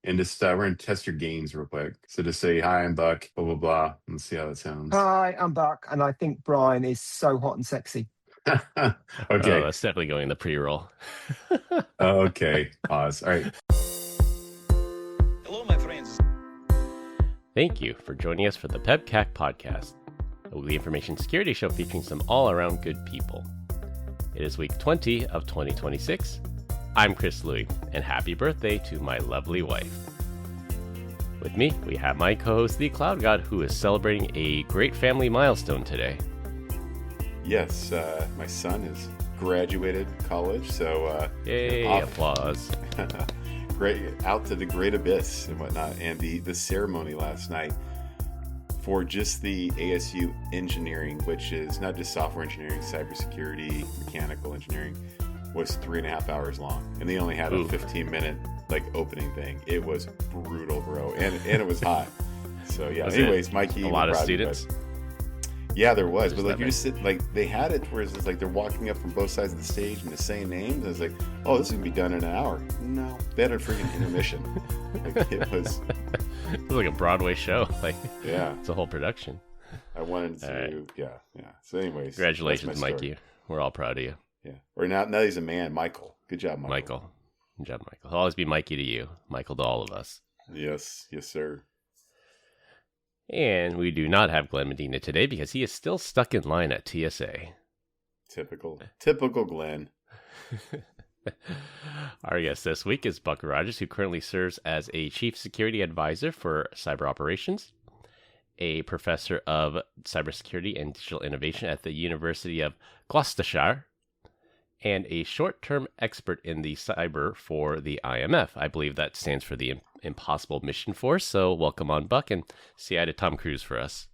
And just we're going to test your gains real quick. So just say, hi, I'm Buck, blah, blah, blah. Let's see how that sounds. Hi, I'm Buck, and I think Brian is so hot and sexy. Okay. Oh, that's definitely going in the pre-roll. Okay. Pause. All right. Hello, my friends. Thank you for joining us for the PEBCAK Podcast, a weekly information security show featuring some all-around good people. It is week 20 of 2026. I'm Chris Louie, and happy birthday to my lovely wife. With me, we have my co-host, the Cloud God, who is celebrating a great family milestone today. Yes, my son has graduated college, so yay! Applause. Great, out to the great abyss and whatnot. And the ceremony last night for just the ASU engineering, which is not just software engineering, cybersecurity, mechanical engineering, was 3.5 hours long, and they only had a 15-minute opening thing. It was brutal, bro, and it was hot. So yeah. Anyways, Mikey, a lot of students. Yeah, there was, but you just sit they had it where it's they're walking up from both sides of the stage and they're saying names. And it's oh, this is gonna be done in an hour. No, they had a freaking intermission. It was like a Broadway show. Yeah, it's a whole production. I wanted to, yeah. So, anyways, congratulations, Mikey. We're all proud of you. Yeah. Or now he's a man, Michael. Good job, Michael. Good job, Michael. He'll always be Mikey to you, Michael to all of us. Yes, sir. And we do not have Glenn Medina today because he is still stuck in line at TSA. Typical Glenn. Our guest this week is Buck Rogers, who currently serves as a Chief Security Advisor for Cyb3r Operations, a Professor of Cybersecurity and Digital Innovation at the University of Gloucestershire, and a short-term expert in the cyber for the IMF. I believe that stands for the Impossible Mission Force. So welcome on, Buck, and say hi to Tom Cruise for us.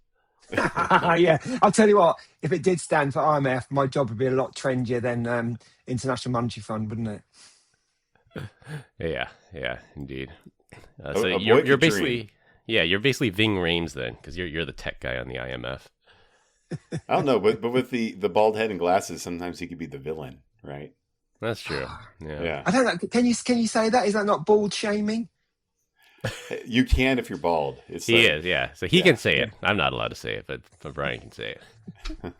Yeah, I'll tell you what, if it did stand for IMF, my job would be a lot trendier than International Monetary Fund, wouldn't it? Yeah, indeed. So you're basically... Yeah, you're basically Ving Rhames then, because you're the tech guy on the IMF. I don't know, but with the bald head and glasses, sometimes he could be the villain, right? That's true. Yeah. I don't know. Can you say that? Is that not bald shaming? You can if you're bald. He is, yeah. So he can say it. I'm not allowed to say it, but Brian can say it.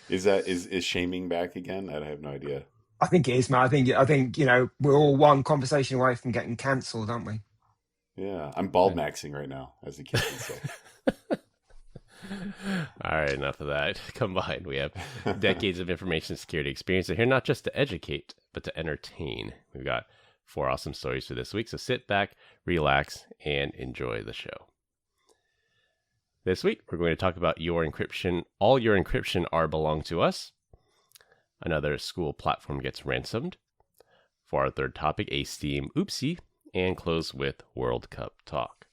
Is shaming back again? I have no idea. I think it is, man. I think we're all one conversation away from getting cancelled, aren't we? Yeah, I'm bald maxing right now, as the kids would say. All right, enough of that. Combined, we have decades of information security experience. And here not just to educate, but to entertain. We've got 4 awesome stories for this week. So sit back, relax, and enjoy the show. This week, we're going to talk about your encryption. All your encryption are belong to us. Another school platform gets ransomed. For our third topic, a Steam oopsie. And close with World Cup talk.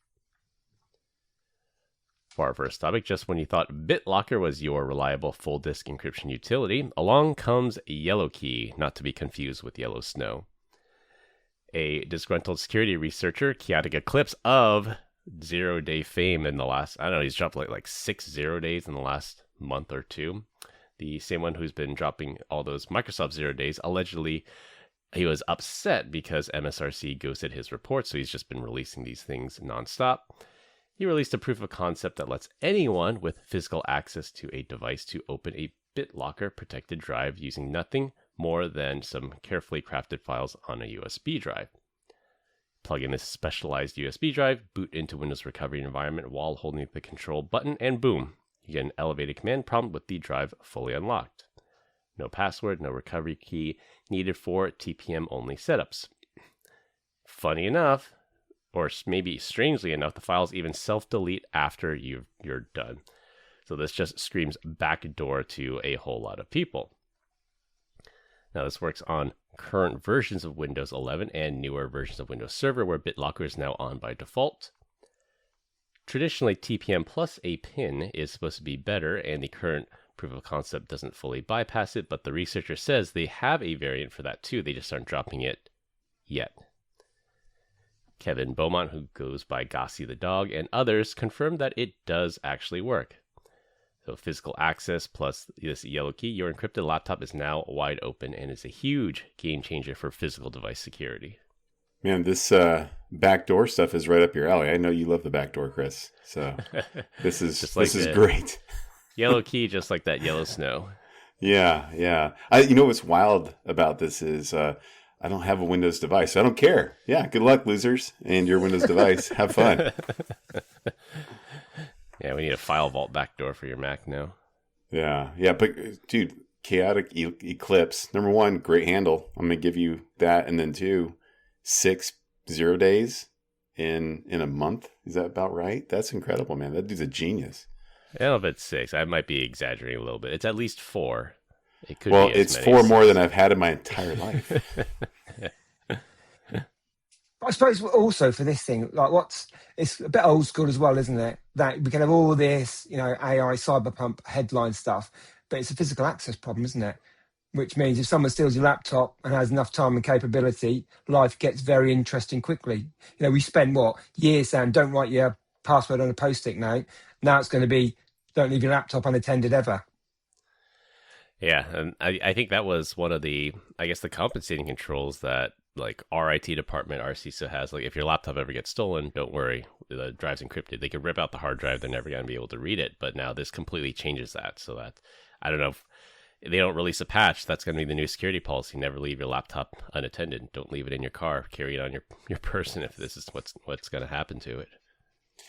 For our first topic, just when you thought BitLocker was your reliable full disk encryption utility, along comes YellowKey, not to be confused with Yellow Snow. A disgruntled security researcher, chaotic eclipse of Zero-Day fame in the last, he's dropped like 6 0-days in the last month or two. The same one who's been dropping all those Microsoft 0-days, allegedly he was upset because MSRC ghosted his report, so he's just been releasing these things nonstop. He released a proof of concept that lets anyone with physical access to a device to open a BitLocker protected drive using nothing more than some carefully crafted files on a USB drive. Plug in this specialized USB drive, boot into Windows recovery environment while holding the control button, and boom, you get an elevated command prompt with the drive fully unlocked. No password, no recovery key needed for TPM-only setups. Funny enough, or maybe strangely enough, the files even self-delete after you're done. So this just screams backdoor to a whole lot of people. Now this works on current versions of Windows 11 and newer versions of Windows Server, where BitLocker is now on by default. Traditionally, TPM plus a PIN is supposed to be better, and the current proof of concept doesn't fully bypass it, but the researcher says they have a variant for that too. They just aren't dropping it yet. Kevin Beaumont, who goes by Gossie the Dog, and others confirmed that it does actually work. So physical access plus this YellowKey, your encrypted laptop is now wide open and is a huge game changer for physical device security. Man, this backdoor stuff is right up your alley. I know you love the backdoor, Chris. So this is great. YellowKey, just like that yellow snow. Yeah. You know what's wild about this is I don't have a Windows device. So I don't care. Yeah, good luck, losers, and your Windows device. Have fun. Yeah, we need a file vault backdoor for your Mac now. Yeah. But dude, Chaotic Eclipse. Number one, great handle. I'm gonna give you that, and then 2, 6 0-days in a month. Is that about right? That's incredible, man. That dude's a genius. I don't know if it's 6. I might be exaggerating a little bit. It's at least 4. It could well, be it's 4 more than I've had in my entire life. I suppose also for this thing, like it's a bit old school as well, isn't it? That we can have all this, AI cyberpunk headline stuff, but it's a physical access problem, isn't it? Which means if someone steals your laptop and has enough time and capability, life gets very interesting quickly. We spend years saying, don't write your password on a Post-it note. Now it's going to be, don't leave your laptop unattended ever. Yeah, and I think that was one of the compensating controls that like our IT department, our CISO has. Like if your laptop ever gets stolen, don't worry, the drive's encrypted. They could rip out the hard drive, they're never going to be able to read it. But now this completely changes that. So that, I don't know, if they don't release a patch, that's going to be the new security policy. Never leave your laptop unattended. Don't leave it in your car. Carry it on your person if this is what's going to happen to it.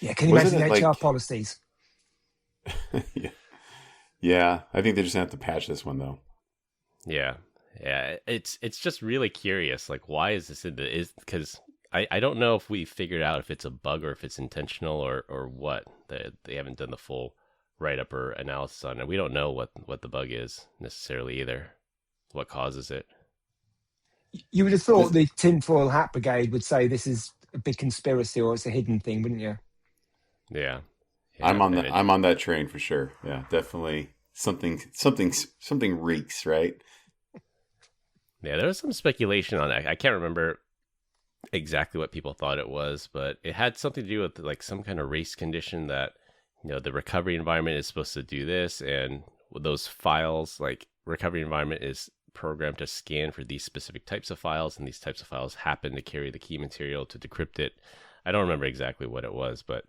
Yeah, can you imagine HR policies? Yeah, I think they're just going to have to patch this one, though. Yeah, it's just really curious. Like, why is this in the... Because I don't know if we figured out if it's a bug or if it's intentional or what. They haven't done the full write-up or analysis on it. We don't know what the bug is necessarily either. What causes it. You would have thought the tinfoil hat brigade would say this is a big conspiracy or it's a hidden thing, wouldn't you? Yeah. I'm on that train for sure. Yeah, definitely something reeks, right? Yeah, there was some speculation on that. I can't remember exactly what people thought it was, but it had something to do with like some kind of race condition that, the recovery environment is supposed to do this, and those files, like recovery environment is programmed to scan for these specific types of files, and these types of files happen to carry the key material to decrypt it. I don't remember exactly what it was, but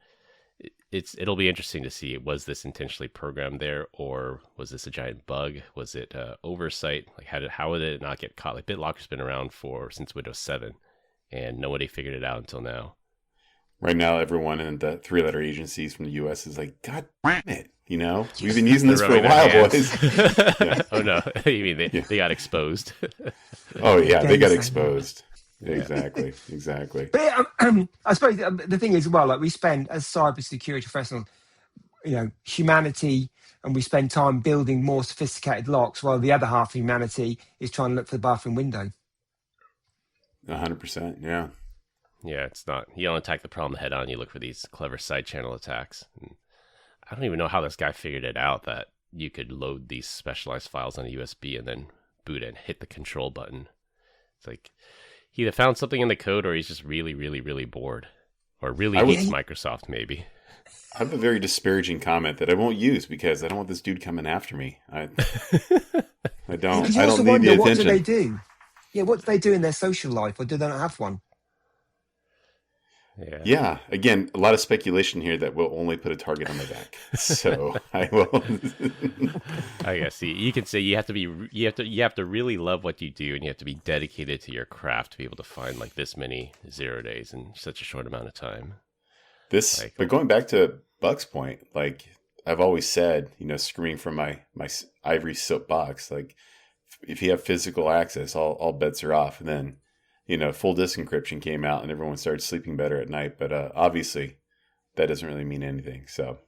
it'll be interesting to see, was this intentionally programmed there, or was this a giant bug? Was it oversight? Like how did it not get caught? Like BitLocker's been around since Windows 7, and nobody figured it out until now. Right now, everyone in the 3-letter agencies from the U.S. is like, God damn it! We've been using this for a while, boys. Yeah. Oh no, you mean they got exposed? Oh yeah, they got exposed. Exactly. But I suppose the thing is, well, like we spend as cybersecurity professionals, humanity, and we spend time building more sophisticated locks, while the other half of humanity is trying to look for the bathroom window. 100%, yeah. Yeah, it's not. You don't attack the problem head on. You look for these clever side channel attacks. And I don't even know how this guy figured it out that you could load these specialized files on a USB and then boot it and hit the control button. It's like he either found something in the code or he's just really, really, really bored. Or really hates Microsoft, maybe. I have a very disparaging comment that I won't use because I don't want this dude coming after me. I don't need the attention. What do they do? Yeah, what do they do in their social life, or do they not have one? Yeah. Again, a lot of speculation here that will only put a target on my back. So I will. I guess you could say you have to really love what you do, and you have to be dedicated to your craft to be able to find like this many 0-days in such a short amount of time. But going back to Buck's point, like I've always said, screaming from my ivory soapbox, like if you have physical access, all bets are off, and then. Full disk encryption came out and everyone started sleeping better at night. But obviously, that doesn't really mean anything. So,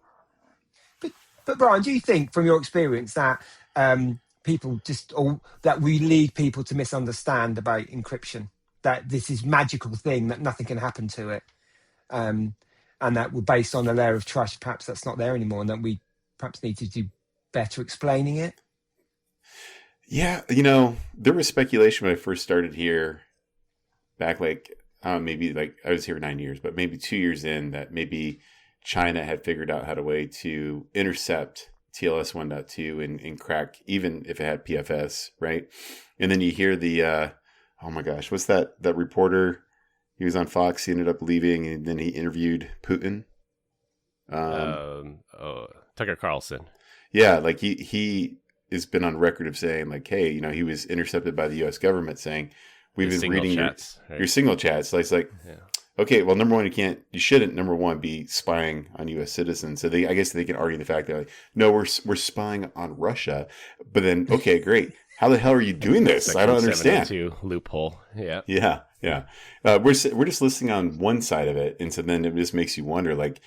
but Brian, do you think, from your experience, that that we lead people to misunderstand about encryption? That this is magical thing that nothing can happen to it, and that we're based on a layer of trust. Perhaps that's not there anymore, and that we perhaps need to do better explaining it. Yeah, there was speculation when I first started here. Back maybe I was here 9 years, but maybe 2 years in, that maybe China had figured out how to way to intercept TLS 1.2 and crack, even if it had PFS, right? And then you hear the, oh my gosh, what's that reporter He was on Fox. He ended up leaving, and then he interviewed Putin. Tucker Carlson. Yeah, like he has been on record of saying, like, hey, you know, he was intercepted by the U.S. government saying, we've been reading your signal chats. So it's like, okay, well, number one, you shouldn't, number one, be spying on U.S. citizens. So I guess they can argue the fact that, like, no, we're spying on Russia. But then, okay, great. How the hell are you doing this? I don't understand. Loophole. Yeah. Yeah. We're just listening on one side of it. And so then it just makes you wonder, like,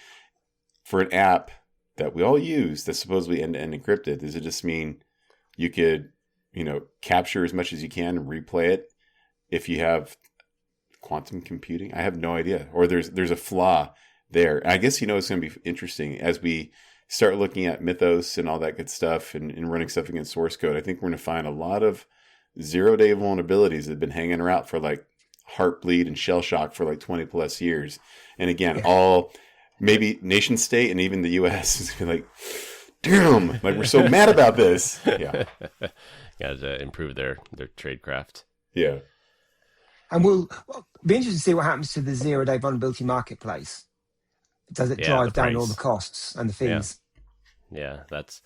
for an app that we all use that's supposedly end-to-end encrypted, does it just mean you could, you know, capture as much as you can and replay it if you have quantum computing? I have no idea. Or there's a flaw there. And I guess, you know, it's going to be interesting as we start looking at Mythos and all that good stuff and running stuff against source code. I think we're going to find a lot of zero-day vulnerabilities that have been hanging around for like Heartbleed and Shell Shock for like 20 plus years. And again, all maybe nation state and even the U.S. is like, damn, like we're so mad about this. Yeah. Got to improve their tradecraft. Yeah. And we'll be interested to see what happens to the zero-day vulnerability marketplace. Does it drive down all the costs and the fees? Yeah, that's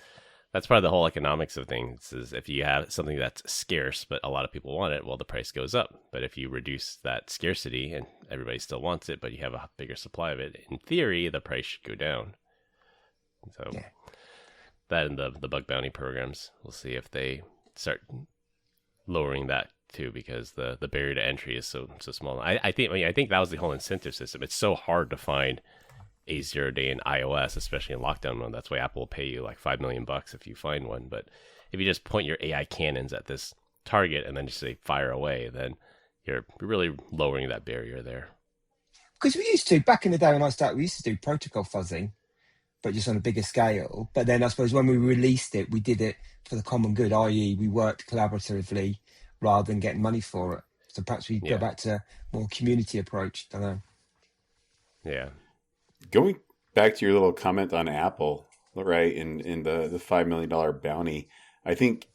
part of the whole economics of things. Is if you have something that's scarce, but a lot of people want it, well, the price goes up. But if you reduce that scarcity and everybody still wants it, but you have a bigger supply of it, in theory, the price should go down. So that and the bug bounty programs, we'll see if they start lowering that too, because the barrier to entry is so small. I think that was the whole incentive system. It's so hard to find a 0-day in iOS, especially in lockdown mode. That's why Apple will pay you like $5 million if you find one. But if you just point your AI cannons at this target and then just say fire away, then you're really lowering that barrier there. Because we used to, back in the day when I started, we used to do protocol fuzzing, but just on a bigger scale. But then I suppose when we released it, we did it for the common good, i.e. we worked collaboratively rather than getting money for it. So perhaps we go back to a more community approach. I don't know. Yeah. Going back to your little comment on Apple, right, in the $5 million bounty, I think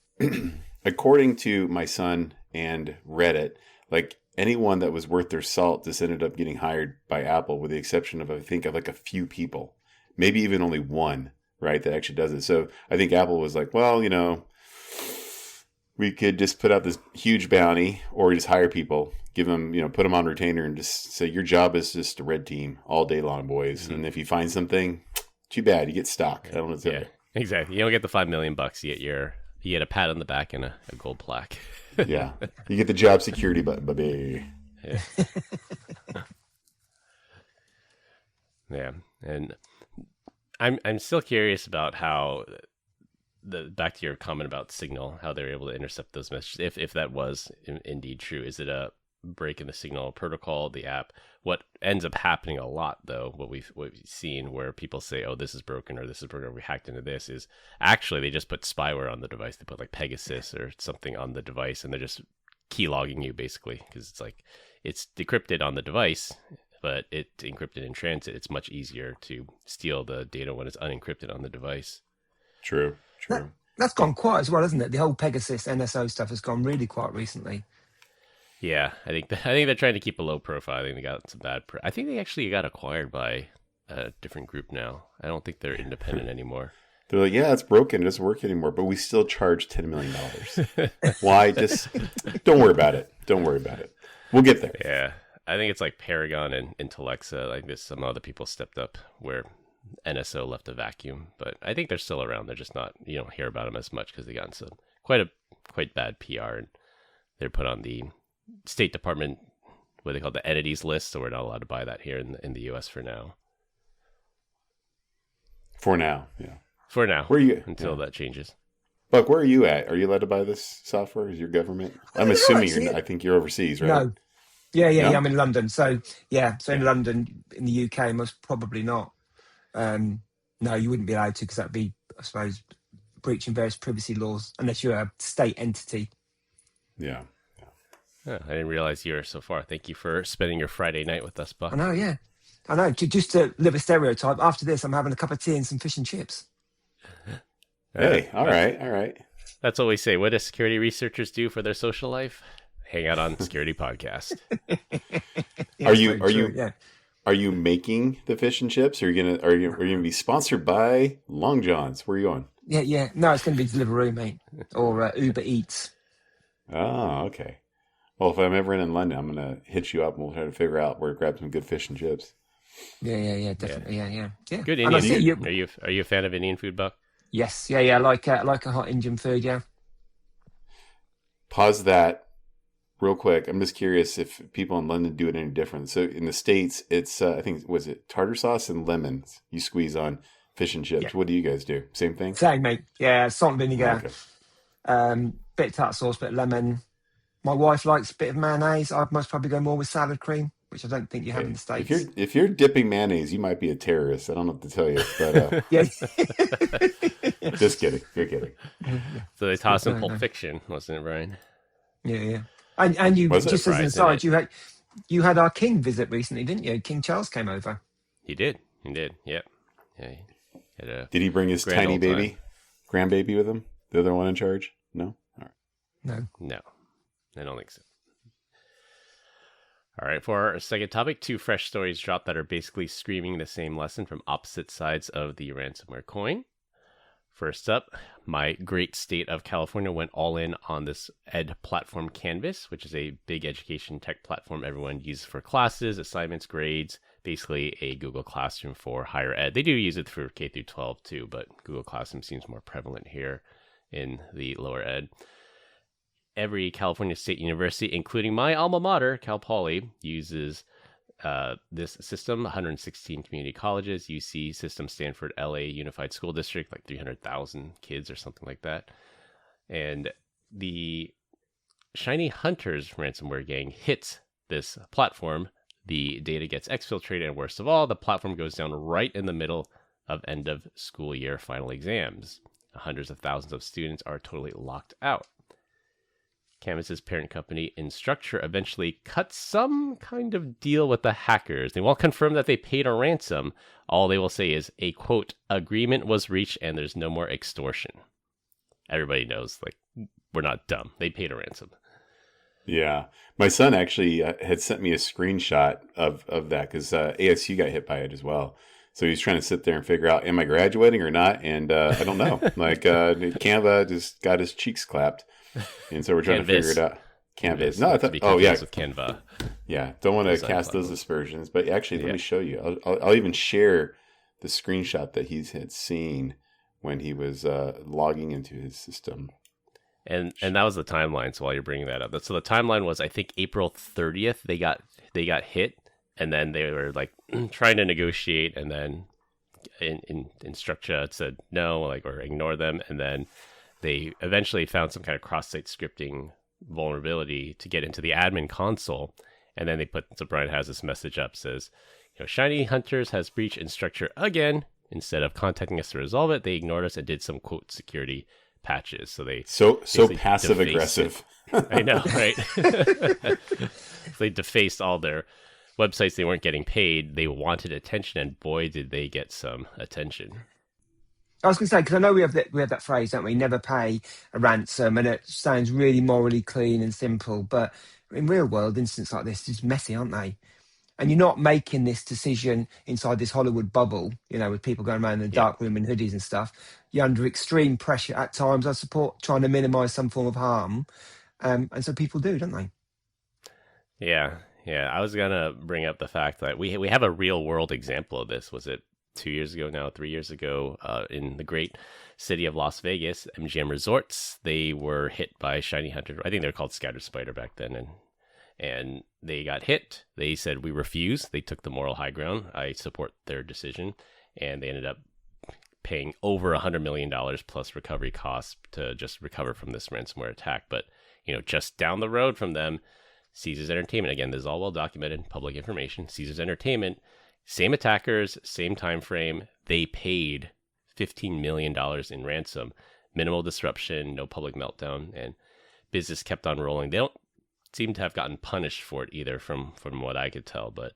according to my son and Reddit, like anyone that was worth their salt just ended up getting hired by Apple, with the exception of, I think, of like a few people, maybe even only one, right, that actually does it. So I think Apple was like, well, you know, we could just put out this huge bounty or just hire people, give them, you know, put them on retainer and just say, your job is just a red team all day long, boys. Mm-hmm. And if you find something, too bad, you get stock. I don't know. Exactly. You don't get the $5 million. You get a pat on the back and a gold plaque. Yeah. You get the job security button, baby. Yeah. Yeah. And I'm still curious about how back to your comment about Signal, how they're able to intercept those messages. If that was indeed true, is it a break in the Signal protocol, the app? What ends up happening a lot, though, what we've seen where people say, oh, this is broken or this is broken, or we hacked into this, is actually they just put spyware on the device. They put like Pegasus or something on the device, and they're just key logging you basically, because it's like it's decrypted on the device, but it's encrypted in transit. It's much easier to steal the data when it's unencrypted on the device. True. That's gone quiet as well, hasn't it? The whole Pegasus NSO stuff has gone really quiet recently. Yeah, I think they're trying to keep a low profile. I think they got some bad. I think they actually got acquired by a different group now. I don't think they're independent anymore. They're like, yeah, it's broken. It doesn't work anymore. But we still charge $10 million. Why? Just don't worry about it. Don't worry about it. We'll get there. Yeah, I think it's like Paragon and Intellexa. Like this, some other people stepped up where NSO left a vacuum. But I think they're still around. They're just not. You don't hear about them as much because they got some quite bad PR, and they're put on the State Department, what they call the entities list, so we're not allowed to buy that here in the U.S. for now. For now, yeah. For now, where are you until that changes? Buck, where are you at? Are you allowed to buy this software? Is your government? I'm assuming I think you're overseas, right? No. Yeah. I'm in London, so in London, in the UK, most probably not. No, you wouldn't be allowed to, because that'd be, I suppose, breaching various privacy laws unless you're a state entity. Yeah. Oh, I didn't realize you were so far. Thank you for spending your Friday night with us, Buck. I know, yeah. I know. Just to live a stereotype, after this, I'm having a cup of tea and some fish and chips. Hey, all right. That's what we say. What do security researchers do for their social life? hang out on Security Podcast. Are you making the fish and chips? Are you gonna be sponsored by Long John's? Where are you going? Yeah. No, it's going to be Deliveroo, mate, or Uber Eats. Oh, okay. Well, if I'm ever in London, I'm gonna hit you up and we'll try to figure out where to grab some good fish and chips. Yeah, definitely. Yeah. Good Indian food. Are you a fan of Indian food, Buck? Yes. Yeah. Like a hot Indian food. Yeah. Pause that real quick. I'm just curious if people in London do it any different. So in the States, it's I think was it tartar sauce and lemons you squeeze on fish and chips. Yeah. What do you guys do? Same thing? Same, mate. Yeah, salt and vinegar. Okay. Bit of tartar sauce, bit of lemon. My wife likes a bit of mayonnaise. I'd most probably go more with salad cream, which I don't think you have in the States. If you're dipping mayonnaise, you might be a terrorist. I don't know what to tell you, but yeah. Just kidding. You're kidding. So they toss in Pulp Fiction, wasn't it, Brian? Yeah. And you just as an aside, you had our King visit recently, didn't you? King Charles came over. He did. Yep. Yeah. Did he bring his tiny baby, grandbaby, with him? The other one in charge? No. All right. No. I don't think so. All right, for our second topic, 2 fresh stories dropped that are basically screaming the same lesson from opposite sides of the ransomware coin. First up, my great state of California went all in on this ed platform Canvas, which is a big education tech platform everyone uses for classes, assignments, grades, basically a Google Classroom for higher ed. They do use it for K through 12 too, but Google Classroom seems more prevalent here in the lower ed. Every California State University, including my alma mater, Cal Poly, uses this system. 116 community colleges, UC system, Stanford, LA Unified School District, like 300,000 kids or something like that. And the ShinyHunters ransomware gang hits this platform. The data gets exfiltrated, and worst of all, the platform goes down right in the middle of end of school year final exams. Hundreds of thousands of students are totally locked out. Canvas's parent company, Instructure, eventually cut some kind of deal with the hackers. They won't confirm that they paid a ransom. All they will say is a, quote, agreement was reached and there's no more extortion. Everybody knows, like, we're not dumb. They paid a ransom. Yeah. My son actually had sent me a screenshot of that because ASU got hit by it as well. So he's trying to sit there and figure out, am I graduating or not? And I don't know. Like, Canva just got his cheeks clapped. And so we're trying to figure it out. Canvas. No, I thought. Oh yeah, with Canva. Yeah, don't want to cast those aspersions. But actually, let me show you. I'll even share the screenshot that he had seen when he was logging into his system. And that was the timeline. So while you're bringing that up, so the timeline was, I think, April 30th. They got hit, and then they were like trying to negotiate, and then in Instructure said no, like, or ignore them, and then they eventually found some kind of cross-site scripting vulnerability to get into the admin console. And then they so Brian has this message up, says, ShinyHunters has breached Instructure again. Instead of contacting us to resolve it, they ignored us and did some, quote, security patches. So they so passive-aggressive. I know, right? So they defaced all their websites. They weren't getting paid. They wanted attention, and boy, did they get some attention. I was going to say, because I know we have that phrase, don't we? Never pay a ransom, and it sounds really morally clean and simple. But in real world, instances like this, it's messy, aren't they? And you're not making this decision inside this Hollywood bubble, with people going around in the dark room in hoodies and stuff. You're under extreme pressure at times. I support trying to minimise some form of harm, and so people do, don't they? Yeah. I was gonna bring up the fact that we have a real world example of this. Was it 3 years ago, in the great city of Las Vegas, MGM Resorts? They were hit by ShinyHunters. I think they were called Cyb3r back then, and they got hit. They said, we refuse. They took the moral high ground. I support their decision, and they ended up paying over $100 million plus recovery costs to just recover from this ransomware attack. But just down the road from them, Caesars Entertainment. Again, this is all well documented, public information. Caesars Entertainment. Same attackers, same time frame. They paid $15 million in ransom. Minimal disruption, no public meltdown, and business kept on rolling. They don't seem to have gotten punished for it either, from what I could tell. But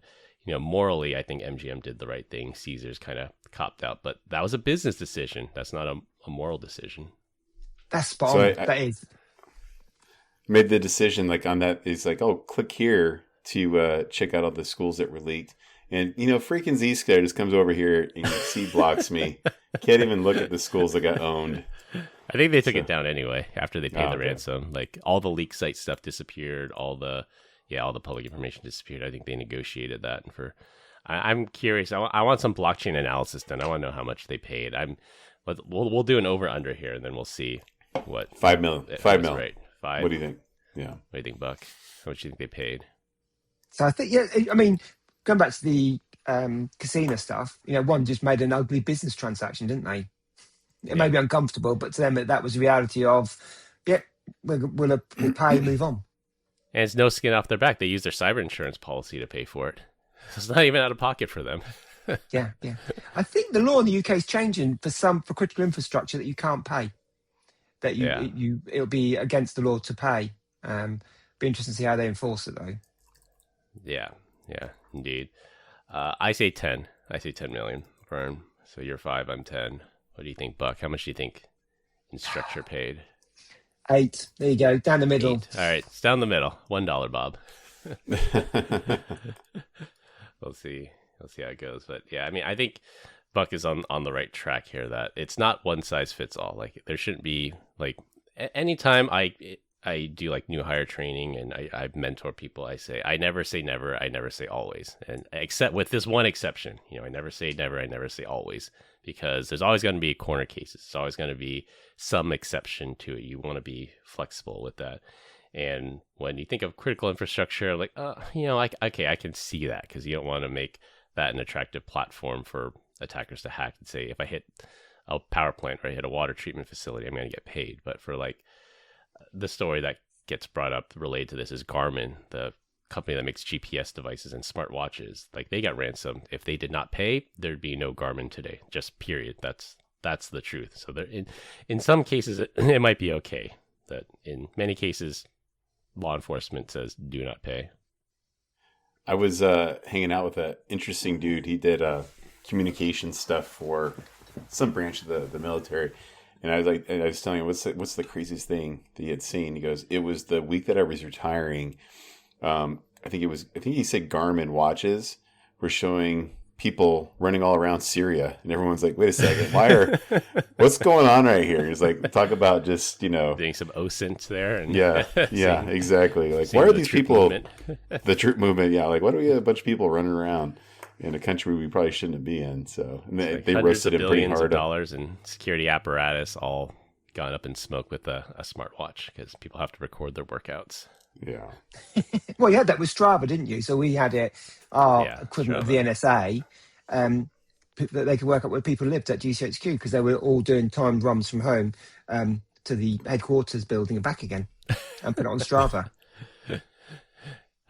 morally, I think MGM did the right thing. Caesars kind of copped out, but that was a business decision. That's not a moral decision. That's spot on. That is. made the decision like on that. It's like, oh, click here to check out all the schools that were leaked. And, freaking Zscaler just comes over here and C blocks me. Can't even look at the schools that got owned. I think they took it down anyway after they paid the ransom. Like all the leak site stuff disappeared. All the public information disappeared. I think they negotiated that. And I'm curious. I want some blockchain analysis done. I want to know how much they paid. We'll do an over under here, and then we'll see what 5 million. 5 million. Right. 5. What do you think? Yeah. What do you think, Buck? How much do you think they paid? So I think, going back to the casino stuff, one just made an ugly business transaction, didn't they? It may be uncomfortable, but to them, that was the reality of, we'll pay, move on. And it's no skin off their back. They use their cyber insurance policy to pay for it. It's not even out of pocket for them. Yeah. I think the law in the UK is changing for critical infrastructure that you can't pay. That it'll be against the law to pay. Be interesting to see how they enforce it, though. Yeah, indeed. I say 10. I say 10 million, Vern. So you're 5, I'm 10. What do you think, Buck? How much do you think Instructure paid? 8. There you go, down the middle. 8. All right, it's down the middle. $1, Bob. We'll see how it goes. But yeah, I think Buck is on the right track here. That it's not one size fits all. Like there shouldn't be like anytime I do like new hire training and I mentor people, I say I never say never, I never say always, and except with this one exception, I never say never, I never say always, because there's always going to be corner cases. There's always going to be some exception to it. You want to be flexible with that. And when you think of critical infrastructure, like, I can see that, because you don't want to make that an attractive platform for attackers to hack and say, if I hit a power plant or I hit a water treatment facility, I'm going to get paid. But for like the story that gets brought up related to this is Garmin, the company that makes GPS devices and smartwatches. Like they got ransomed. If they did not pay, there'd be no Garmin today. Just period. That's the truth. So there, in some cases, it might be okay. That in many cases, law enforcement says do not pay. I was hanging out with an interesting dude. He did communication stuff for some branch of the military. And I was telling him, what's the craziest thing that he had seen? He goes, it was the week that I was retiring. I think he said Garmin watches were showing people running all around Syria, and everyone's like, wait a second, what's going on right here? He's like, talk about just, doing some OSINT there. And yeah, exactly. Like, why are these people, the troop movement? Yeah. Like, why do we have a bunch of people running around in a country we probably shouldn't be in? So and they roasted it pretty hard. Hundreds of dollars in security apparatus all gone up in smoke with a smartwatch, because people have to record their workouts. Yeah. Well, you had that with Strava, didn't you? So we had equivalent of the NSA, that they could work out where people lived at GCHQ, because they were all doing timed runs from home to the headquarters building and back again, and put it on Strava. I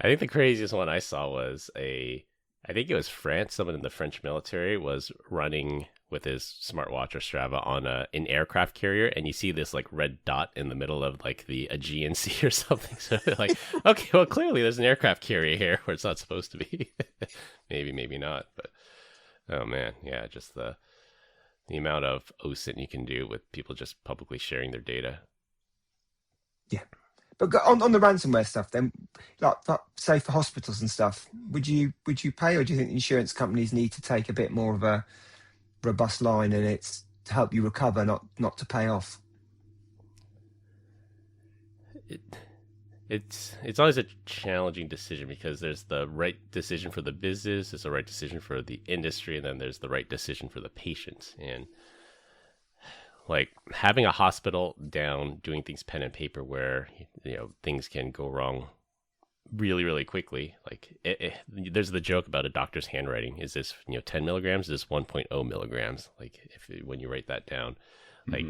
think the craziest one I saw was I think it was France. Someone in the French military was running with his smartwatch or Strava on an aircraft carrier, and you see this like red dot in the middle of like the Aegean Sea or something. So they're like, okay, well clearly there's an aircraft carrier here where it's not supposed to be. maybe not, but oh man, yeah, just the amount of OSINT you can do with people just publicly sharing their data. Yeah. But on the ransomware stuff, then, like say for hospitals and stuff, would you pay, or do you think insurance companies need to take a bit more of a robust line, and it's to help you recover, not to pay off? It's always a challenging decision, because there's the right decision for the business, there's the right decision for the industry, and then there's the right decision for the patient. And like having a hospital down doing things pen and paper, where things can go wrong really, really quickly. Like there's the joke about a doctor's handwriting. Is this 10 milligrams? Is this 1.0 milligrams? Like when you write that down, like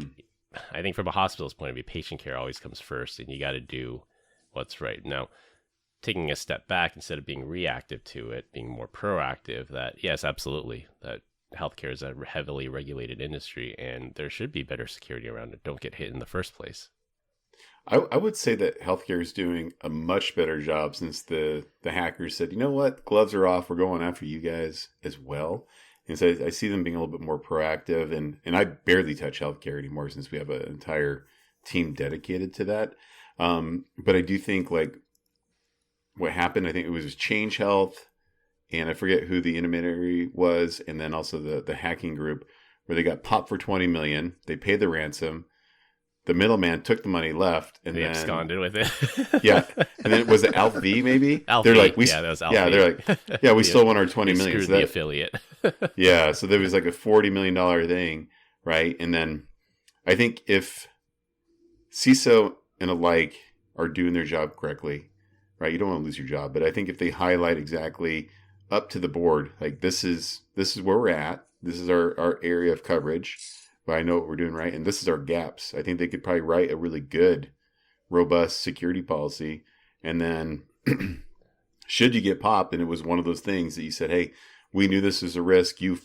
I think from a hospital's point of view, patient care always comes first, and you got to do what's right. Now, taking a step back, instead of being reactive to it, being more proactive, that yes, absolutely, that healthcare is a heavily regulated industry, and there should be better security around it. Don't get hit in the first place. I would say that healthcare is doing a much better job since the hackers said, you know what, gloves are off, we're going after you guys as well. And so I see them being a little bit more proactive, and I barely touch healthcare anymore since we have an entire team dedicated to that. But I do think like what happened, I think it was Change Health, and I forget who the intermediary was, and then also the hacking group, where they got popped for 20 million. They paid the ransom. The middleman took the money, left, and they then absconded with it. Yeah, and then was it Alf V maybe? Alf they're V. like, That was Alf yeah, V. they're like, yeah, we still won our 20 They million. screwed So that, the affiliate. yeah, so there was like a $40 million thing, right? And then I think if CISO and alike are doing their job correctly, right, you don't want to lose your job. But I think if they highlight exactly up to the board, like this is where we're at, this is our area of coverage, but I know what we're doing right, and this is our gaps. I think they could probably write a really good, robust security policy, and then should you get popped, and it was one of those things that you said, hey, we knew this was a risk. You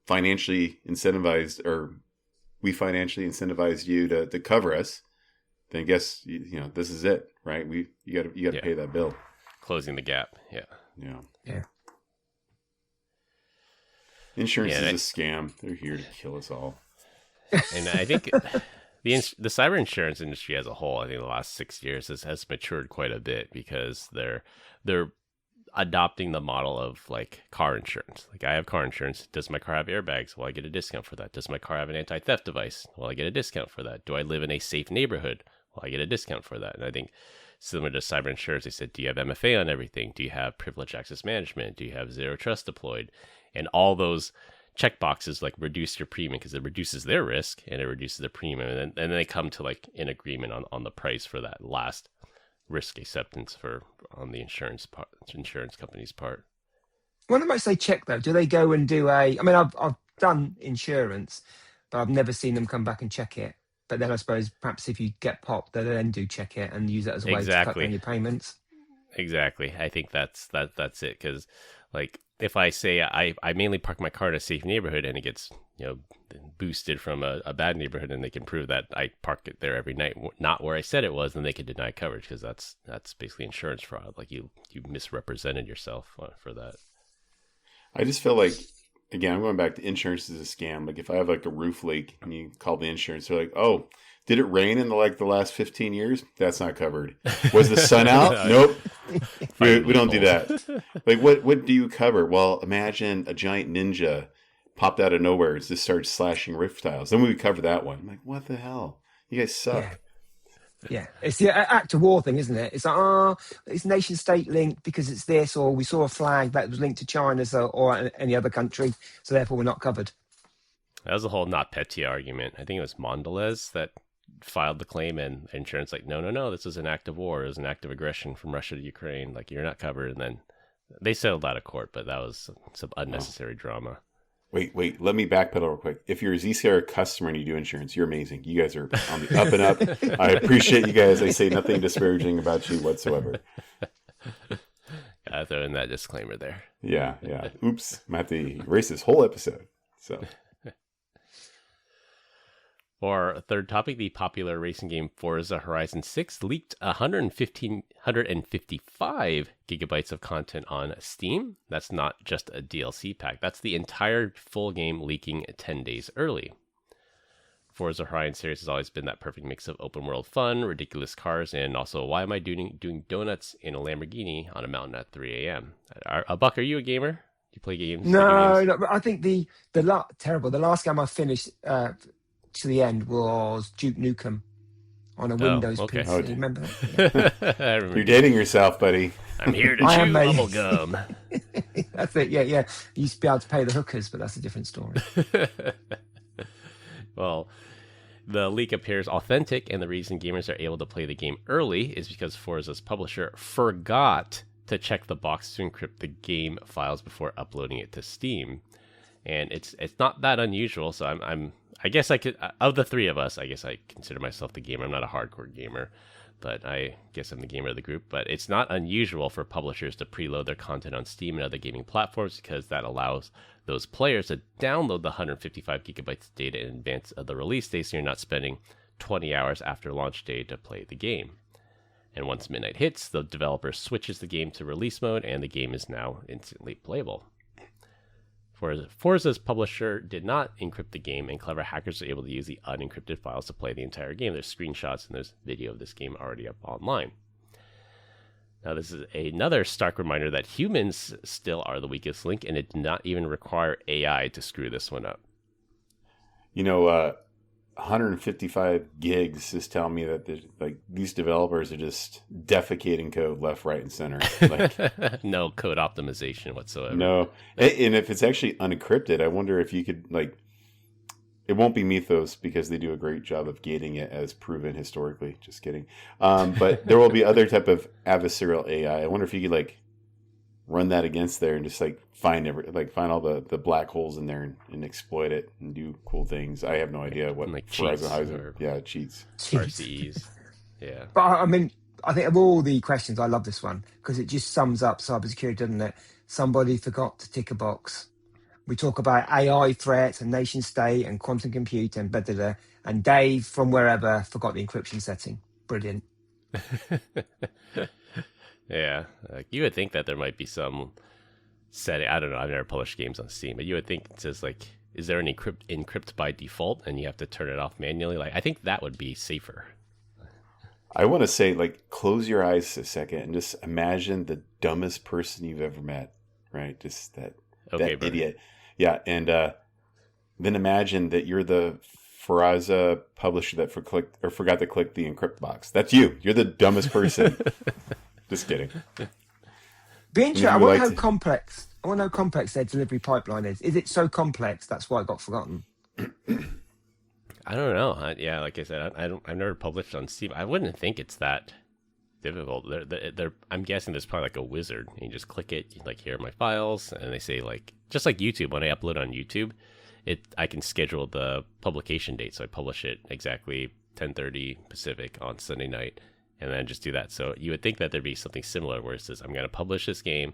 financially incentivized, or we financially incentivized you to cover us. Then I guess you know this is it, right? You got to pay that bill. Closing the gap. Yeah. Yeah. Insurance is a scam. They're here to kill us all. And I think the cyber insurance industry as a whole, I think the last 6 years has matured quite a bit, because they're adopting the model of like car insurance. Like, I have car insurance. Does my car have airbags? Well, I get a discount for that. Does my car have an anti-theft device? Well, I get a discount for that. Do I live in a safe neighborhood? Well, I get a discount for that. And I think similar to cyber insurance, they said, do you have MFA on everything? Do you have privileged access management? Do you have zero trust deployed? And all those checkboxes like reduce your premium, because it reduces their risk and it reduces the premium. And then they come to like an agreement on the price for that last risk acceptance on the insurance company's part. When much they check though? Do they go and do I mean, I've done insurance, but I've never seen them come back and check it. But then I suppose perhaps if you get popped, they then do check it and use it as a way to cut down your payments. Exactly. I think that's it. Because like, if I say I mainly park my car in a safe neighborhood and it gets, boosted from a bad neighborhood, and they can prove that I park it there every night, not where I said it was, then they could deny coverage, because that's basically insurance fraud. Like, you misrepresented yourself for that. I just feel like, again, I'm going back to insurance is a scam. Like, if I have like a roof leak and you call the insurance, they're like, oh, did it rain in the last 15 years? That's not covered. Was the sun out? Nope. We don't do that. Like, what do you cover? Well, imagine a giant ninja popped out of nowhere and just started slashing roof tiles. Then we would cover that one. I'm like, what the hell? You guys suck. Yeah. It's the act of war thing, isn't it? It's like, it's nation state linked because it's this, or we saw a flag that was linked to China or any other country, so therefore we're not covered. That was the whole not petty argument. I think it was Mondelez that filed the claim, and insurance like, no, this is an act of war. It was an act of aggression from Russia to Ukraine. Like, you're not covered. And then they settled out of court, but that was some unnecessary drama. Wait, let me backpedal real quick. If you're a ZCR customer and you do insurance, you're amazing. You guys are on the up and up. I appreciate you guys. I say nothing disparaging about you whatsoever. Gotta throw in that disclaimer there. Yeah. Oops, I'm going to have to erase this whole episode. So. For our third topic, the popular racing game Forza Horizon 6 leaked 155 gigabytes of content on Steam. That's not just a DLC pack. That's the entire full game leaking 10 days early. Forza Horizon series has always been that perfect mix of open world fun, ridiculous cars, and also why am I doing donuts in a Lamborghini on a mountain at 3 a.m.? Buck, are you a gamer? Do you play games? No, I think the last game I finished to the end was Duke Nukem on a Windows PC. Oh, remember that? Yeah. I remember. You're dating yourself, buddy. I'm here to chew bubble gum. That's it. Yeah. You used to be able to pay the hookers, but that's a different story. Well, the leak appears authentic, and the reason gamers are able to play the game early is because Forza's publisher forgot to check the box to encrypt the game files before uploading it to Steam. And it's not that unusual, so I guess I could, of the three of us, I guess I consider myself the gamer. I'm not a hardcore gamer, but I guess I'm the gamer of the group. But it's not unusual for publishers to preload their content on Steam and other gaming platforms, because that allows those players to download the 155 gigabytes of data in advance of the release date, so you're not spending 20 hours after launch day to play the game. And once midnight hits, the developer switches the game to release mode, and the game is now instantly playable. Forza's publisher did not encrypt the game, and clever hackers are able to use the unencrypted files to play the entire game. There's screenshots and there's video of this game already up online. Now, this is another stark reminder that humans still are the weakest link, and it did not even require AI to screw this one up. 155 gigs is telling me that these developers are just defecating code left, right, and center. No code optimization whatsoever. No. And if it's actually unencrypted, I wonder if you could, it won't be Mythos because they do a great job of gating it as proven historically. Just kidding. But there will be other type of adversarial AI. I wonder if you could run that against there and just find all the black holes in there and exploit it and do cool things. I have no idea what cheats cheats. RCEs. Yeah. But I mean, I think of all the questions, I love this one because it just sums up cybersecurity, doesn't it? Somebody forgot to tick a box. We talk about AI threats and nation state and quantum compute and blah, blah, blah, and Dave from wherever forgot the encryption setting. Brilliant. Yeah, you would think that there might be some setting. I don't know. I've never published games on Steam, but you would think it says is there an encrypt by default, and you have to turn it off manually? I think that would be safer. I want to say, close your eyes a second and just imagine the dumbest person you've ever met, right? Just that idiot. Yeah, and then imagine that you're the Forza publisher that forgot to click the encrypt box. That's you. You're the dumbest person. Just kidding. Be interesting. I want to know how complex their delivery pipeline is. Is it so complex that's why it got forgotten? I don't know. Like I said, I've never published on Steam. I wouldn't think it's that difficult. I'm guessing there's probably a wizard. And you just click it, here are my files, and they say just like YouTube. When I upload on YouTube, I can schedule the publication date, so I publish it exactly 10:30 Pacific on Sunday night. And then just do that. So you would think that there'd be something similar where it says, I'm going to publish this game.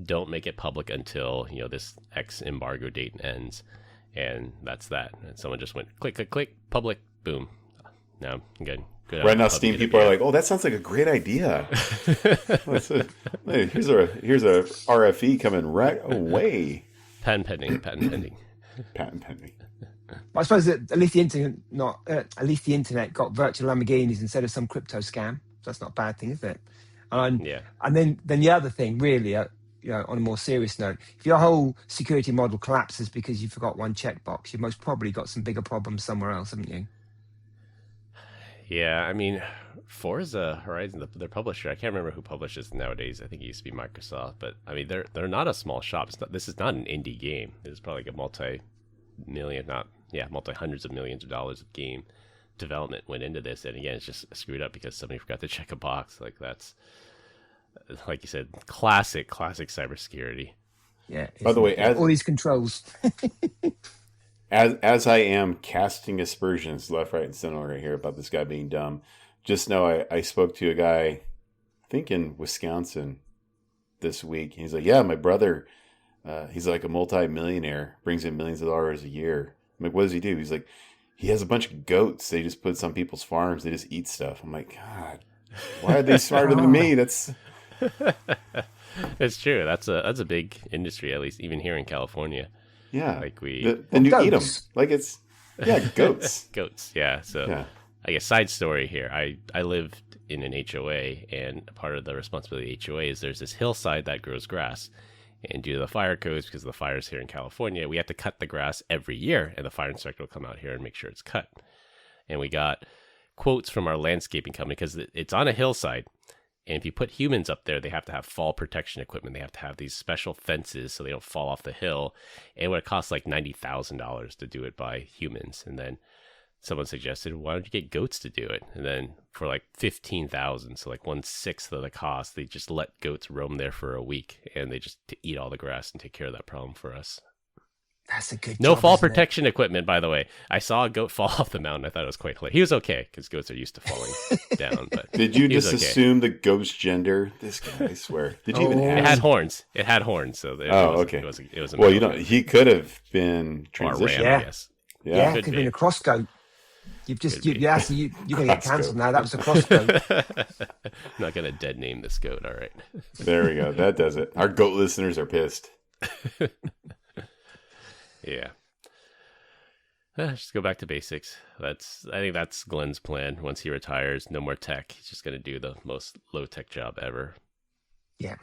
Don't make it public until, this X embargo date ends. And that's that. And someone just went click, click, click, public, boom. Now I'm good. Right now, Steam people are like, oh, that sounds like a great idea. Here's a RFE coming right away. Patent pending. Patent pending. I suppose that at least the internet got virtual Lamborghinis instead of some crypto scam. That's not a bad thing, is it? And then the other thing, really, on a more serious note, if your whole security model collapses because you forgot one checkbox, you've most probably got some bigger problems somewhere else, haven't you? Yeah, I mean, Forza Horizon, their publisher, I can't remember who publishes nowadays. I think it used to be Microsoft, but I mean, they're not a small shop. This is not an indie game. It's probably a multi-hundreds of millions of dollars of game development went into this, and again, it's just screwed up because somebody forgot to check a box. That's, like you said, classic cybersecurity. Yeah. By the way, all these controls. as I am casting aspersions left, right, and center right here about this guy being dumb, just know I spoke to a guy, I think in Wisconsin this week. He's like, yeah, my brother. He's like a multi-millionaire, brings in millions of dollars a year. I'm like, what does he do? He's like, he has a bunch of goats. They just put on people's farms. They just eat stuff. I'm like, God, why are they smarter than me? That's it's true. That's a big industry, at least even here in California. Yeah, then you eat them. It's goats. Goats. Yeah. So I guess side story here. I lived in an HOA, and part of the responsibility of the HOA is there's this hillside that grows grass. And due to the fire codes, because of the fires here in California, we have to cut the grass every year, and the fire inspector will come out here and make sure it's cut. And we got quotes from our landscaping company because it's on a hillside, and if you put humans up there, they have to have fall protection equipment. They have to have these special fences so they don't fall off the hill. And it would cost $90,000 to do it by humans. And then someone suggested, why don't you get goats to do it? And then for $15,000, so 1/6 of the cost, they just let goats roam there for a week, and they just eat all the grass and take care of that problem for us. That's a good No job, fall protection equipment, by the way. I saw a goat fall off the mountain. I thought it was quite hilarious. He was okay, because goats are used to falling down. But did you just assume the goat's gender? This guy, I swear. Did you even ask? It had horns. So okay. It was he could have been transitioned. I guess. Yeah, it could have been a cross goat. You're going to get cancelled now. That was a cross goat. I'm not going to dead name this goat. All right. There we go. That does it. Our goat listeners are pissed. Yeah. Just go back to basics. I think that's Glenn's plan. Once he retires, no more tech. He's just going to do the most low-tech job ever. Yeah.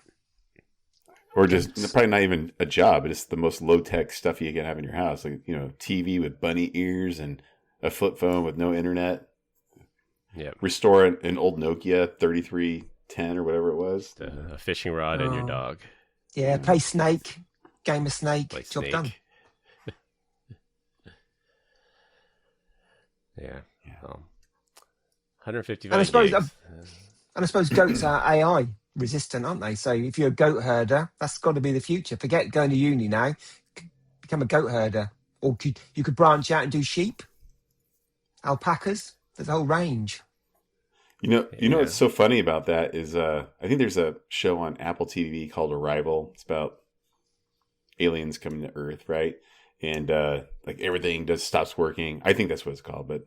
Or just probably not even a job. It's the most low-tech stuff you can have in your house. Like, TV with bunny ears and a flip phone with no internet. Yeah. Restore an old Nokia 3310 or whatever it was. A fishing rod and your dog. Yeah, play Snake. Game of Snake. Play Job Snake. done. Yeah. 155 And I suppose gigs. goats are AI resistant, aren't they? So if you're a goat herder, that's got to be the future. Forget going to uni now. Become a goat herder. Or you could branch out and do sheep, alpacas. There's a whole range. What's so funny about that is I think there's a show on Apple TV called Arrival. It's about aliens coming to Earth, right? And like everything just stops working. I think that's what it's called. But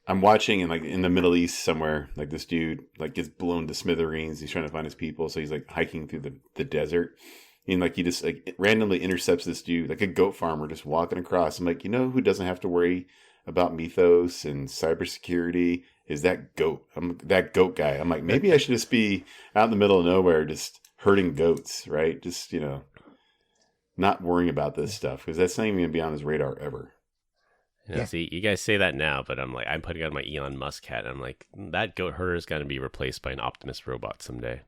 I'm watching, and like in the Middle East somewhere, like this dude like gets blown to smithereens. He's trying to find his people, so he's like hiking through the desert, and like he just like randomly intercepts this dude, like a goat farmer, just walking across. I'm like, who doesn't have to worry about mythos and cybersecurity? Is that goat? I'm that goat guy. I'm like, maybe I should just be out in the middle of nowhere, just herding goats, right? Just not worrying about this stuff, because that's not even going to be on his radar ever. Yeah. See, you guys say that now, but I'm putting on my Elon Musk hat. And I'm like, that goat herder is going to be replaced by an Optimus robot someday.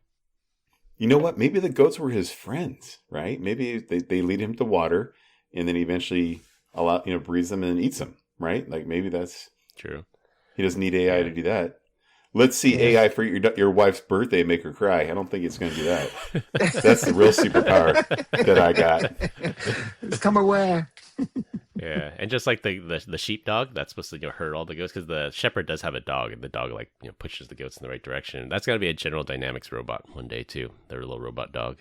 You know what? Maybe the goats were his friends, right? Maybe they lead him to water, and then he eventually breeds them and eats them, right? Like maybe that's true. He doesn't need AI to do that. Let's see AI for your wife's birthday make her cry. I don't think it's going to do that. That's the real superpower that I got. Become aware. Yeah, and just like the sheepdog, that's supposed to herd all the goats, because the shepherd does have a dog, and the dog pushes the goats in the right direction. That's got to be a General Dynamics robot one day too. Their little robot dog.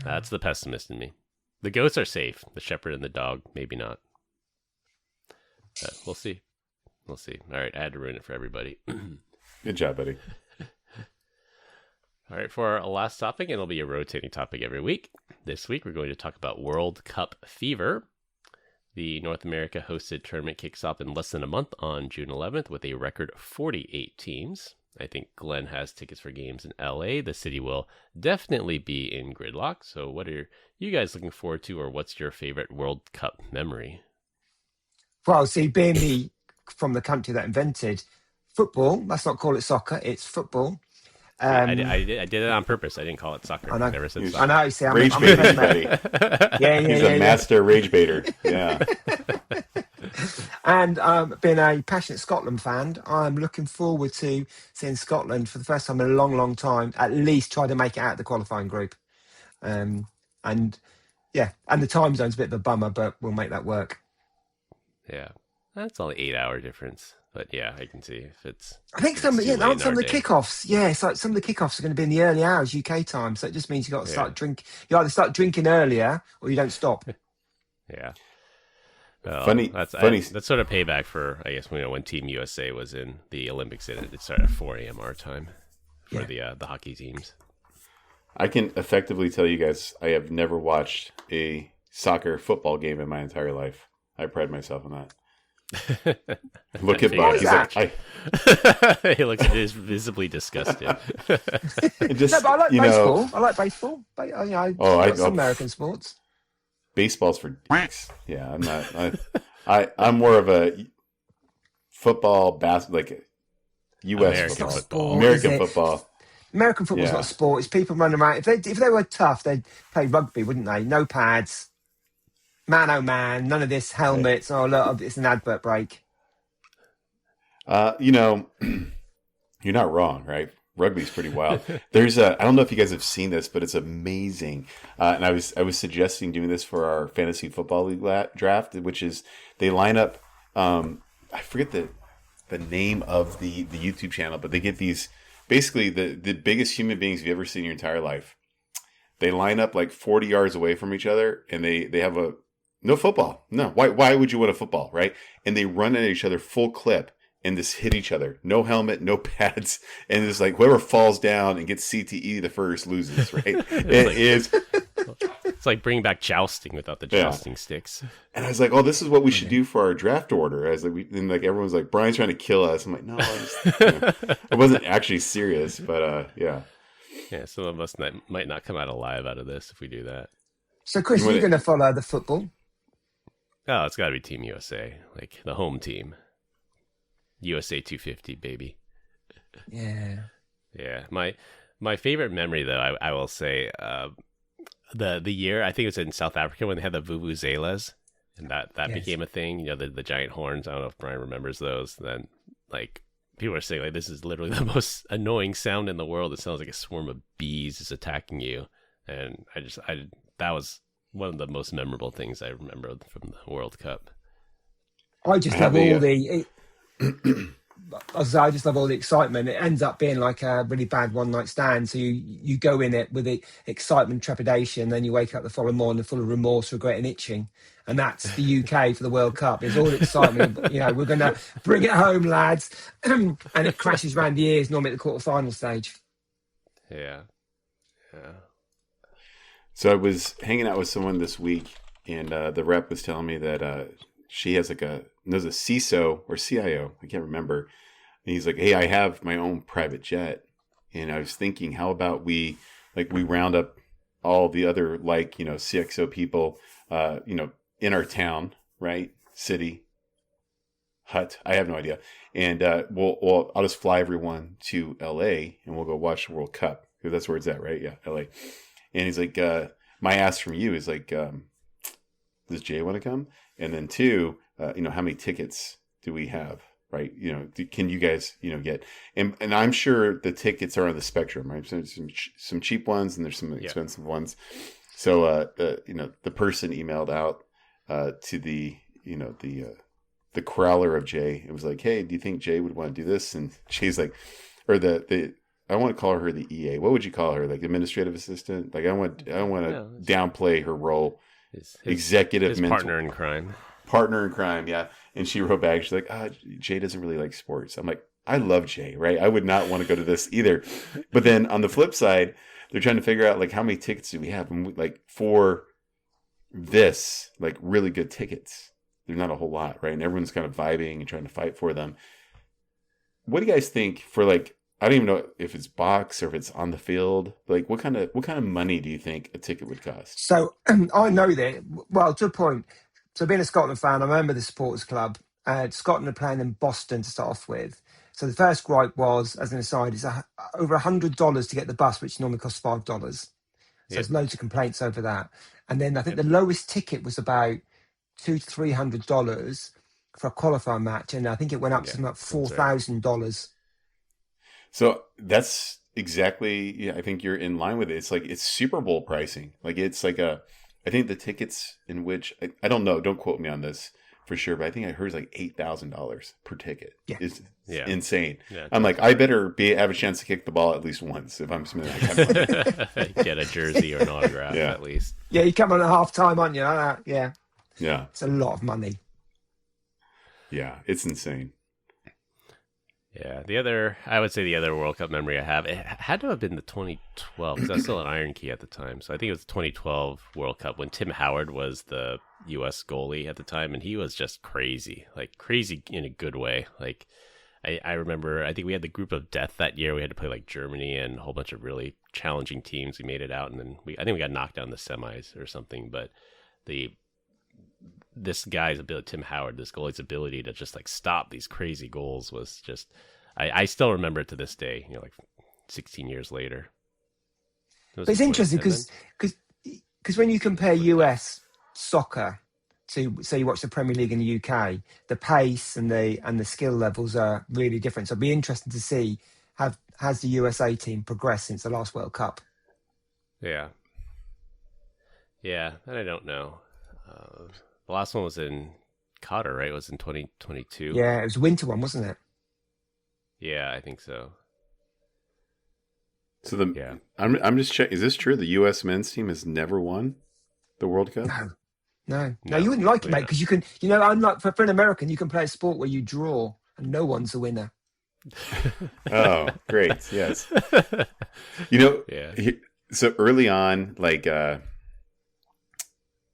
That's the pessimist in me. The goats are safe. The shepherd and the dog, maybe not. But we'll see. We'll see. All right, I had to ruin it for everybody. Good job, buddy. All right, for our last topic, and it'll be a rotating topic every week. This week, we're going to talk about World Cup fever. The North America hosted tournament kicks off in less than a month on June 11th with a record 48 teams. I think Glenn has tickets for games in LA. The city will definitely be in gridlock. So what are you guys looking forward to, or what's your favorite World Cup memory? Well, see, being from the country that invented football, let's not call it soccer, it's football. I did it on purpose. I didn't call it soccer. I know. Never said I know. See, I'm rage a baiter, fan, buddy. He's a master rage baiter. Yeah. And being a passionate Scotland fan, I'm looking forward to seeing Scotland for the first time in a long, long time, at least try to make it out of the qualifying group. And the time zone's a bit of a bummer, but we'll make that work. Yeah. That's only 8-hour difference. But yeah, I can see if it's. I think some of the kickoffs. Yeah, it's like some of the kickoffs are going to be in the early hours UK time, so it just means you got to start drink. You either start drinking earlier or you don't stop. Yeah. Well, funny. That's sort of payback for, I guess, when Team USA was in the Olympics. It started at 4 a.m. our time for the hockey teams. I can effectively tell you guys, I have never watched a soccer football game in my entire life. I pride myself on that. Look at Bob. He's like, he looks visibly disgusted. But I like baseball. I like baseball. I got some American sports. Baseball's for dicks. Yeah, I'm not. I'm more of a football, like U.S. football. American football. American football's not a sport. It's people running around. If they were tough, they'd play rugby, wouldn't they? No pads. Man, oh man, none of this helmets. Oh, look, it's an advert break. You're not wrong, right? Rugby's pretty wild. There's I don't know if you guys have seen this, but it's amazing. And I was suggesting doing this for our fantasy football league draft, which is they line up. I forget the name of the YouTube channel, but they get these basically the biggest human beings you've ever seen in your entire life. They line up like 40 yards away from each other, and they have no football. No. Why would you want a football, right? And they run at each other full clip and just hit each other. No helmet, no pads. And it's like whoever falls down and gets CTE the first loses, right? It's like bringing back jousting without the jousting sticks. And I was like, "Oh, this is what we should do for our draft order." I was like, and like everyone's like, "Brian's trying to kill us." I'm like, "No, I wasn't actually serious." But yeah. Yeah, some of us might not come out alive out of this if we do that. So, Chris, you're going to follow the football? Oh, it's got to be Team USA, like the home team. USA 250, baby. Yeah. Yeah, my favorite memory, though, I will say, the year, I think it was in South Africa when they had the vuvuzelas, and that became a thing, the giant horns. I don't know if Brian remembers those. Then, like, people are saying, like, this is literally the most annoying sound in the world. It sounds like a swarm of bees is attacking you. And that was one of the most memorable things I remember from the World Cup. I just love all the... I just love all the excitement. It ends up being like a really bad one-night stand. So you go in it with the excitement, trepidation, then you wake up the following morning full of remorse, regret, and itching. And that's the UK for the World Cup. It's all excitement. We're going to bring it home, lads. And it crashes around the ears, normally at the quarterfinal stage. Yeah. So I was hanging out with someone this week, and the rep was telling me that she has there's a CISO or CIO, I can't remember. And he's like, "Hey, I have my own private jet." And I was thinking, how about we round up all the other CXO people, in our town, right? City, hut. I have no idea. And I'll just fly everyone to LA and we'll go watch the World Cup, because that's where it's at, right? Yeah, LA. And he's like, my ask from you is like, does Jay want to come? And then two, how many tickets do we have? Right. Can you guys, get, and I'm sure the tickets are on the spectrum, right? So some cheap ones and there's some expensive ones. So, the person emailed out, to the crowler of Jay. It was like, "Hey, do you think Jay would want to do this?" And Jay's like, or I want to call her the EA. What would you call her? Like administrative assistant? Like I want to downplay her role. Executive mentor. Partner in crime, yeah. And she wrote back, she's like, Jay doesn't really like sports. I'm like, I love Jay, right? I would not want to go to this either. But then on the flip side, they're trying to figure out like how many tickets do we have? And for this, like really good tickets, there's not a whole lot, right? And everyone's kind of vibing and trying to fight for them. What do you guys think for I don't even know if it's box or if it's on the field. Like what kind of money do you think a ticket would cost? So I know that, well, to a point. So being a Scotland fan, I remember the supporters club. Scotland are playing in Boston to start off with. So the first gripe was, as an aside, is over $100 to get the bus, which normally costs $5. So there's loads of complaints over that. And then I think the lowest ticket was about $200 to $300 for a qualifying match, and I think it went up to about $4,000. So that's exactly, I think you're in line with it. It's like, it's Super Bowl pricing. Like it's like I think the tickets in which, I don't know, don't quote me on this for sure, but I think I heard it's like $8,000 per ticket. Yeah. It's insane. Yeah, I'm like, I better have a chance to kick the ball at least once if I'm spending that kind of money. Get a jersey or an autograph at least. Yeah, you come on at half time, aren't you? Yeah. Yeah. It's a lot of money. Yeah, it's insane. Yeah, I would say the other World Cup memory I have, it had to have been the 2012, because I was still an Iron Key at the time. So I think it was the 2012 World Cup when Tim Howard was the U.S. goalie at the time, and he was just crazy in a good way. Like, I remember, I think we had the group of death that year. We had to play like Germany and a whole bunch of really challenging teams. We made it out, and then I think we got knocked down in the semis or something. But this guy's ability, Tim Howard, this goalie's ability to just like stop these crazy goals was just, I still remember it to this day, 16 years later. But it's interesting because when you compare US soccer to, say, you watch the Premier League in the UK, the pace and the skill levels are really different. So it'd be interesting to see has the USA team progressed since the last World Cup. Yeah, that I don't know. The last one was in Qatar, right? It was in 2022. Yeah, it was a winter one, wasn't it? Yeah, I think so. So I'm just checking. Is this true? The U.S. men's team has never won the World Cup? No, you wouldn't like it, mate, because you can, unlike for an American, you can play a sport where you draw and no one's a winner. Oh, great. Yes. So early on,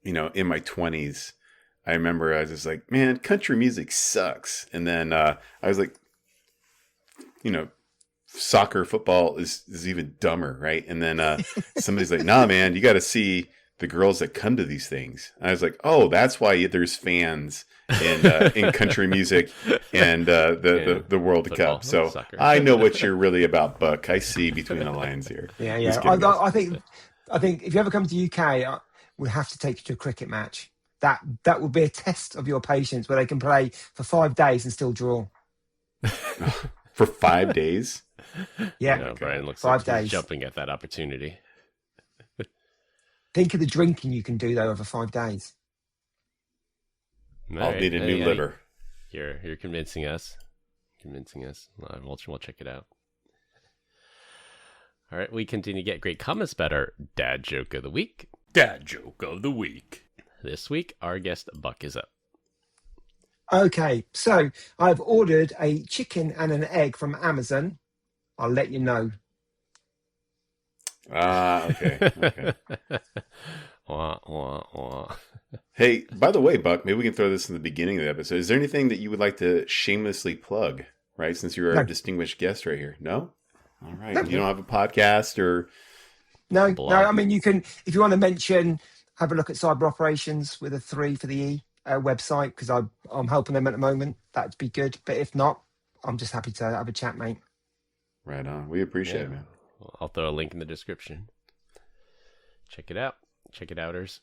in my 20s, I remember I was just like, man, country music sucks. And then I was like, soccer, football is even dumber, right? And then somebody's like, nah, man, you got to see the girls that come to these things. And I was like, oh, that's why there's fans in country music and the World football, Cup. So soccer. I know what you're really about, Buck. I see between the lines here. Yeah. Just kidding, guys. I think if you ever come to the UK, we'll have to take you to a cricket match. That will be a test of your patience, where they can play for 5 days and still draw. For 5 days? Yeah. Brian looks 5 like days. he's jumping at that opportunity. Think of the drinking you can do though over 5 days. I'll need a new liver. You're convincing us. We'll check it out. All right, we continue to get great comments about our dad joke of the week. Dad joke of the week. This week, our guest Buck is up. Okay, so I've ordered a chicken and an egg from Amazon. I'll let you know. Okay. Wah, wah, wah. Hey, by the way, Buck, maybe we can throw this in the beginning of the episode. Is there anything that you would like to shamelessly plug, right? Since you're our distinguished guest right here. No? All right. You don't have a podcast or... No, blog? I mean, you can, if you want to mention, have a look at Cyb3r Operations with a 3 for the E website, because I'm helping them at the moment. That'd be good. But if not, I'm just happy to have a chat, mate. Right on. We appreciate it, man. I'll throw a link in the description. Check it out. Check it outers.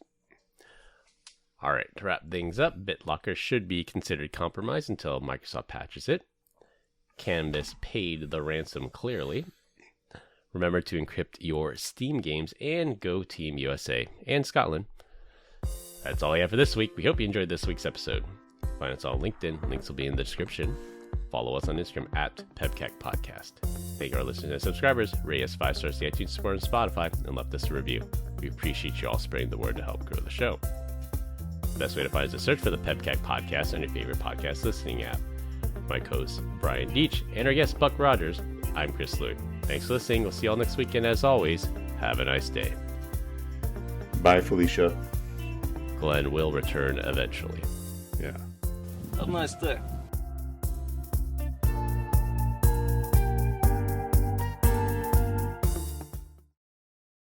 All right, to wrap things up, BitLocker should be considered compromised until Microsoft patches it. Canvas paid the ransom clearly. Remember to encrypt your Steam games and go Team USA and Scotland. That's all I have for this week. We hope you enjoyed this week's episode. Find us on LinkedIn. Links will be in the description. Follow us on Instagram at PEBCAK Podcast. Thank our listeners and subscribers. Rate us 5 stars to iTunes Support on Spotify and left us a review. We appreciate you all spreading the word to help grow the show. The best way to find us is to search for the PEBCAK Podcast on your favorite podcast listening app. My co-host Brian Deach and our guest Buck Rogers, I'm Chris Lewin. Thanks for listening. We'll see you all next week, and as always, have a nice day. Bye, Felicia. Glenn will return eventually. Yeah. Have a nice day.